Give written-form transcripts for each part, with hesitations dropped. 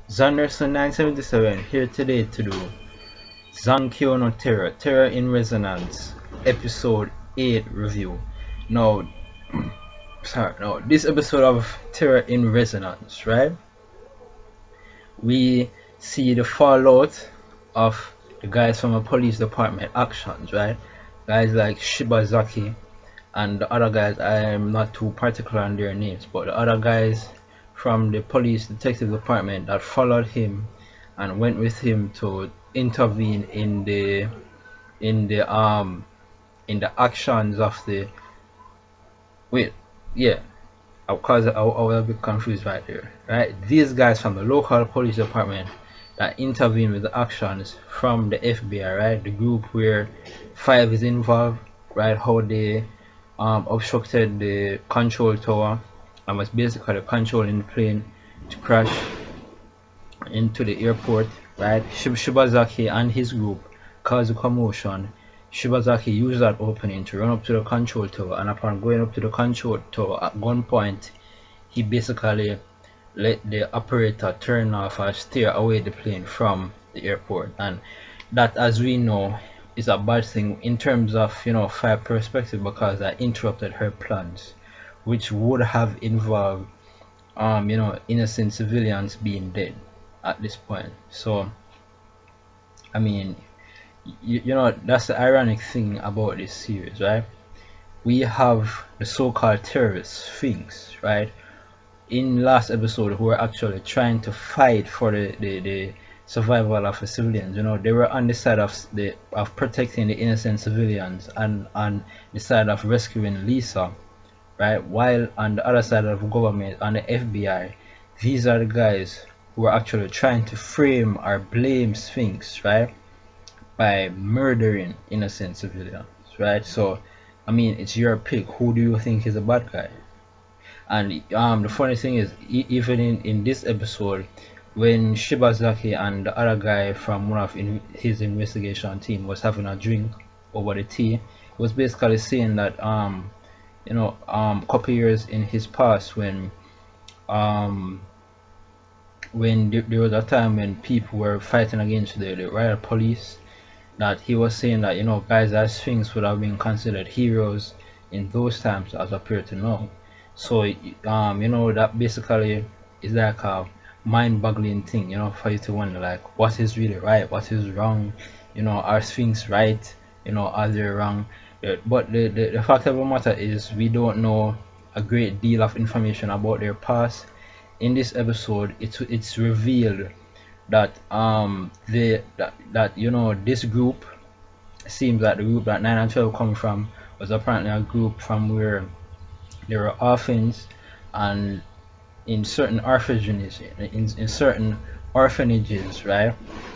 Zanderson 977 here today to do Zankyou no Terror, Terror in Resonance, episode 8 review. Now, this episode of Terror in Resonance, right? We see the fallout of the guys from the police department actions, right? Guys like Shibazaki and the other guys, I'm not too particular on their names, but the other guys from the police detective department that followed him and went with him to intervene in the in the actions of the wait yeah I was a bit confused right there, right? These guys from the local police department that intervene with the actions from the FBI, right? The group where five is involved, right? How they obstructed the control tower and was basically controlling the plane to crash into the airport, right? Shibazaki and his group caused a commotion. Shibazaki used that opening to run up to the control tower, and upon going up to the control tower at gunpoint, he basically let the operator turn off or steer away the plane from the airport. And that, as we know, is a bad thing in terms of fire perspective, because that interrupted her plans, which would have involved innocent civilians being dead at this point. So I mean, that's the ironic thing about this series, right? We have the so-called terrorist Sphinx, right? In last episode, who were actually trying to fight for the survival of the civilians. They were on the side of protecting the innocent civilians and on the side of rescuing Lisa, right? While on the other side of the government, on the FBI, these are the guys who are actually trying to frame or blame Sphinx, right? By murdering innocent civilians, right? So, I mean, it's your pick. Who do you think is a bad guy? And the funny thing is, even in this episode, when Shibazaki and the other guy from one of his investigation team was having a drink over the tea, he was basically saying that couple years in his past, um when there was a time when people were fighting against the riot police, that he was saying that guys as Sphinx would have been considered heroes in those times as appeared to now. So that basically is like a mind-boggling thing, for you to wonder, like, what is really right, what is wrong, are Sphinx right, are they wrong? But the fact of the matter is, we don't know a great deal of information about their past. In this episode, it's revealed that this group seems that the group that 9 and 12 come from was apparently a group from where there were orphans, and in certain orphanages, in certain orphanages, right,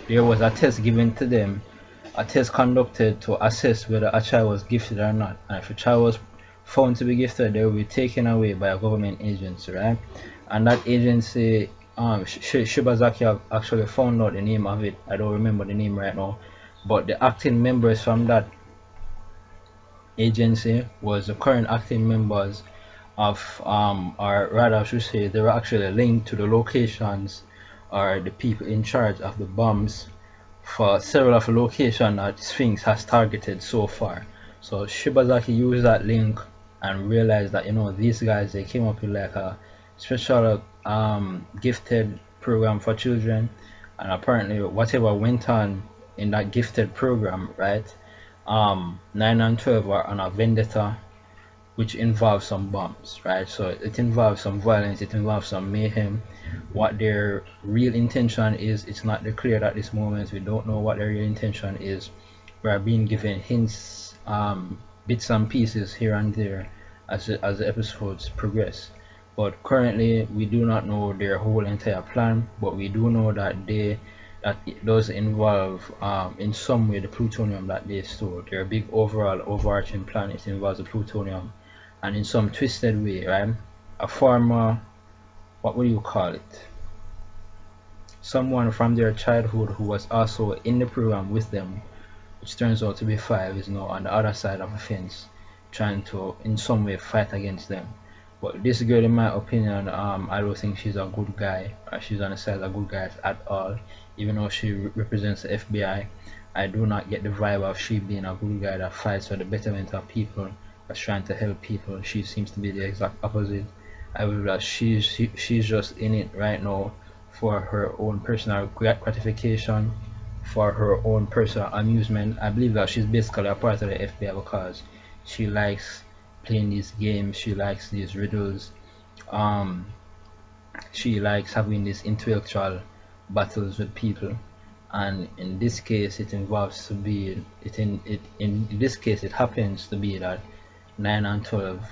there was a test given to them, a test conducted to assess whether a child was gifted or not, and if a child was found to be gifted, they will be taken away by a government agency, right? And that agency, Shibazaki have actually found out the name of it. I don't remember the name right now, but the acting members from that agency was the current acting members of or rather I should say, they were actually linked to the locations or the people in charge of the bombs for several of the locations that Sphinx has targeted so far. So Shibazaki used that link and realized that these guys, they came up with like a special gifted program for children, and apparently whatever went on in that gifted program, right, 9 and 12 are on a vendetta which involves some bombs, right? So it involves some violence, it involves some mayhem. What their real intention is, it's not clear at this moment. We don't know what their real intention is. We are being given hints, bits and pieces here and there as the episodes progress. But currently, we do not know their whole entire plan. But we do know that it does involve, in some way, the plutonium that they store. Their big overall overarching plan, it involves the plutonium, and in some twisted way, right, a former, what would you call it, someone from their childhood who was also in the program with them, which turns out to be five, is now on the other side of the fence trying to in some way fight against them. But this girl, in my opinion, I don't think she's a good guy. She's on the side of good guys at all. Even though she represents the FBI, I do not get the vibe of she being a good guy that fights for the betterment of people, that's trying to help people. She seems to be the exact opposite. I believe that she's just in it right now for her own personal gratification, for her own personal amusement. I believe that she's basically a part of the FBI because she likes playing these games, she likes these riddles, um, she likes having these intellectual battles with people. And in this case, it involves to be in this case it happens to be that 9 and 12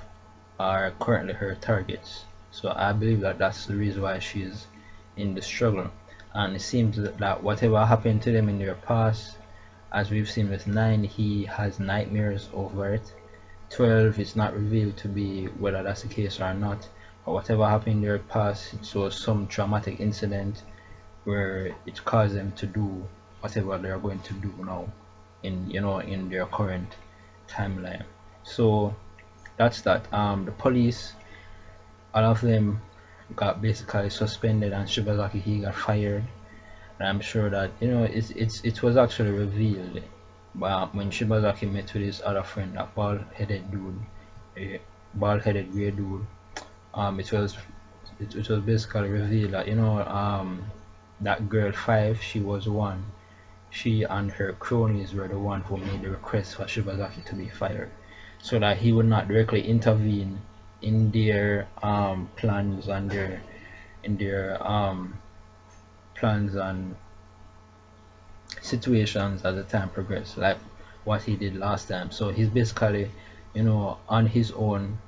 are currently her targets. So I believe that that's the reason why she's in the struggle. And it seems that whatever happened to them in their past, as we've seen with 9, he has nightmares over it. 12 is not revealed to be whether that's the case or not, but whatever happened in their past, it was some traumatic incident where it caused them to do whatever they're going to do now in in their current timeline. So that's that. The police, all of them got basically suspended, and Shibazaki, he got fired. And I'm sure that it was actually revealed when Shibazaki met with his other friend, that bald-headed dude, a bald-headed gray dude. It was basically revealed that that girl 5, she was one. She and her cronies were the one who made the request for Shibazaki to be fired, so that he would not directly intervene in their plans and plans and situations as the time progressed, like what he did last time. So he's basically, on his own,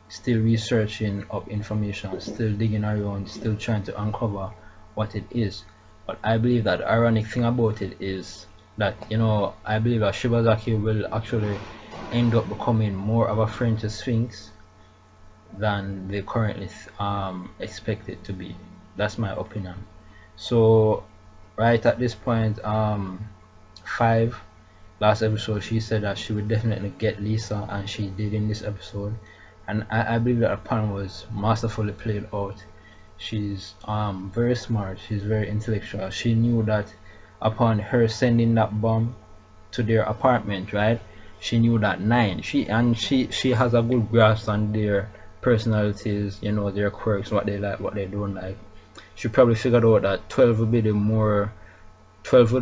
still researching up information, still digging around, still trying to uncover what it is. But I believe that the ironic thing about it is that I believe that Shibazaki will actually end up becoming more of a friend to Sphinx than they currently expect it to be. That's my opinion. So right at this point, 5, last episode, she said that she would definitely get Lisa, and she did in this episode. And I believe that her plan was masterfully played out. She's very smart, she's very intellectual. She knew that upon her sending that bomb to their apartment, right, she knew that 9, she has a good grasp on their personalities, their quirks, what they like, what they don't like. She probably figured out that 12 would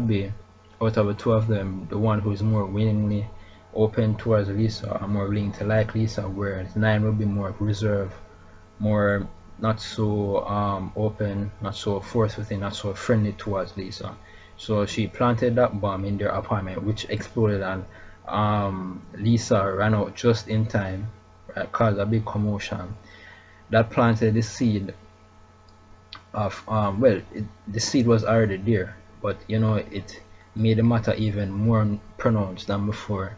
be, out of the two of them, the one who is more willingly open towards Lisa, or more willing to like Lisa, whereas 9 would be more reserved, more not so open, not so forthwith, not so friendly towards Lisa. So she planted that bomb in their apartment, which exploded, and Lisa ran out just in time, right, caused a big commotion. That planted the seed of the seed was already there, but it made the matter even more pronounced than before.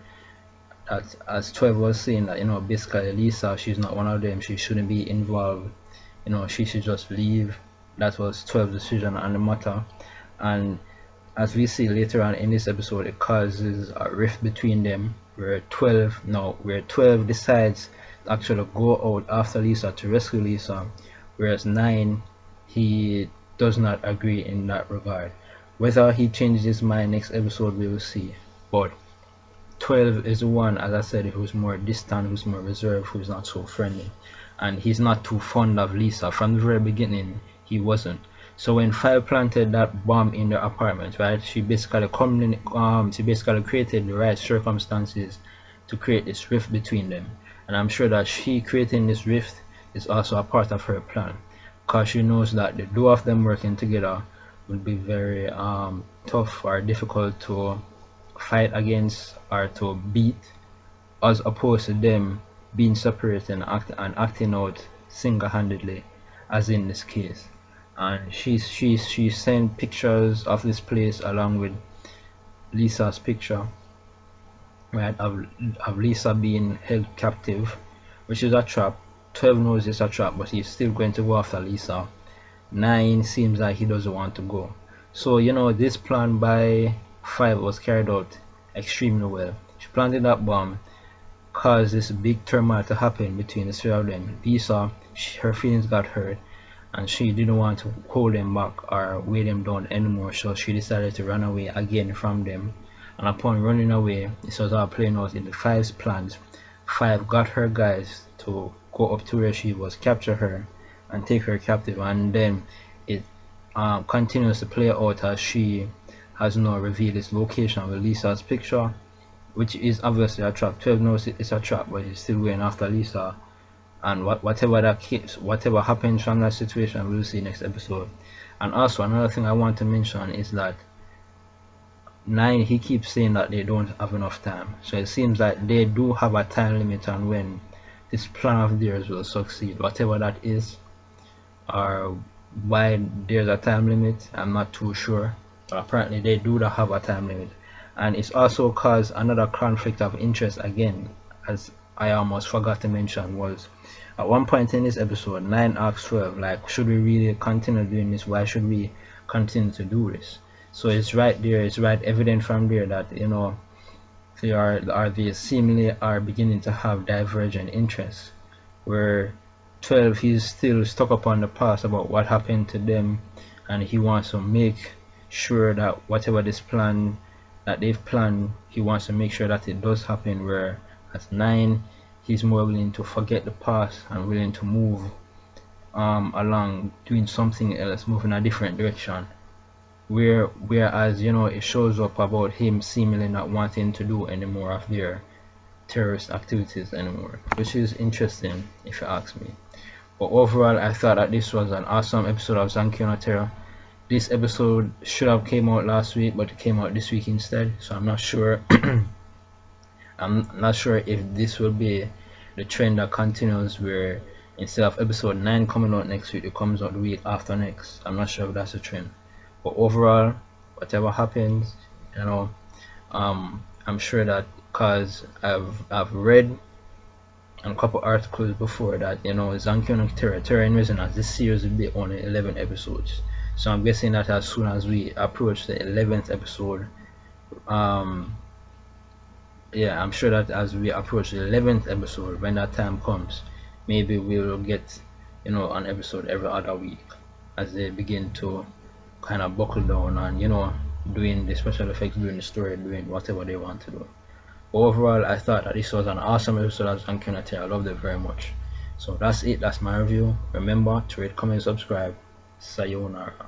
That, as 12 was saying, that basically Lisa, she's not one of them, she shouldn't be involved, she should just leave. That was 12's decision on the matter. And as we see later on in this episode, it causes a rift between them, where 12 decides to actually go out after Lisa to rescue Lisa, whereas 9, he does not agree in that regard. Whether he changes his mind next episode, we will see. But 12 is the one, as I said, who's more distant, who's more reserved, who's not so friendly, and he's not too fond of Lisa. From the very beginning, he wasn't. So when 5 planted that bomb in their apartment, right, she basically created the right circumstances to create this rift between them. And I'm sure that she creating this rift is also a part of her plan, because she knows that the two of them working together would be very tough or difficult to fight against or to beat, as opposed to them being separated and acting out single-handedly, as in this case. And she sent pictures of this place along with Lisa's picture, right, of Lisa being held captive, which is a trap. 12 knows it's a trap, but he's still going to go after Lisa. 9 seems like he doesn't want to go. So this plan by 5 was carried out extremely well. She planted that bomb. caused this big turmoil to happen between the three of them. Lisa, her feelings got hurt, and she didn't want to hold them back or weigh them down anymore, so she decided to run away again from them. And upon running away, this was all playing out in the Five's plans. Five got her guys to go up to where she was, capture her, and take her captive, and then it continues to play out as she has now revealed its location with Lisa's picture, which is obviously a trap. 12 knows it's a trap, but he's still going after Lisa. And whatever happens from that situation, we'll see next episode. And also another thing I want to mention is that 9, he keeps saying that they don't have enough time, so it seems like they do have a time limit on when this plan of theirs will succeed, whatever that is, or why there's a time limit, I'm not too sure, but apparently they do have a time limit. And it's also caused another conflict of interest again, as I almost forgot to mention. Was at one point in this episode, 9 asks 12, like, should we really continue doing this? Why should we continue to do this? So it's right there, it's right evident from there that, you know, they seemingly are beginning to have divergent interests, where 12, he's still stuck upon the past about what happened to them, and he wants to make sure that whatever this plan that they've planned, he wants to make sure that it does happen, where at 9, he's more willing to forget the past and willing to move along, doing something else, move in a different direction. Whereas, you know, it shows up about him seemingly not wanting to do any more of their terrorist activities anymore, which is interesting if you ask me. But overall, I thought that this was an awesome episode of Zankyou no Terror. This episode should have came out last week, but it came out this week instead, so I'm not sure I'm not sure if this will be the trend that continues, where instead of episode 9 coming out next week, it comes out the week after next. I'm not sure if that's a trend, but overall, whatever happens, you know, I'm sure that, because I've read a couple articles before that, you know, Zankyou no Terror in Resonance, this series will be only 11 episodes. So I'm guessing that as soon as we approach the 11th episode, yeah, I'm sure that as we approach the 11th episode, when that time comes, maybe we'll get, you know, an episode every other week, as they begin to kind of buckle down and, you know, doing the special effects, doing the story, doing whatever they want to do. But overall, I thought that this was an awesome episode of Zankyou no Terror. I loved it very much. So that's it, that's my review. Remember to rate, comment, subscribe. Sayonara.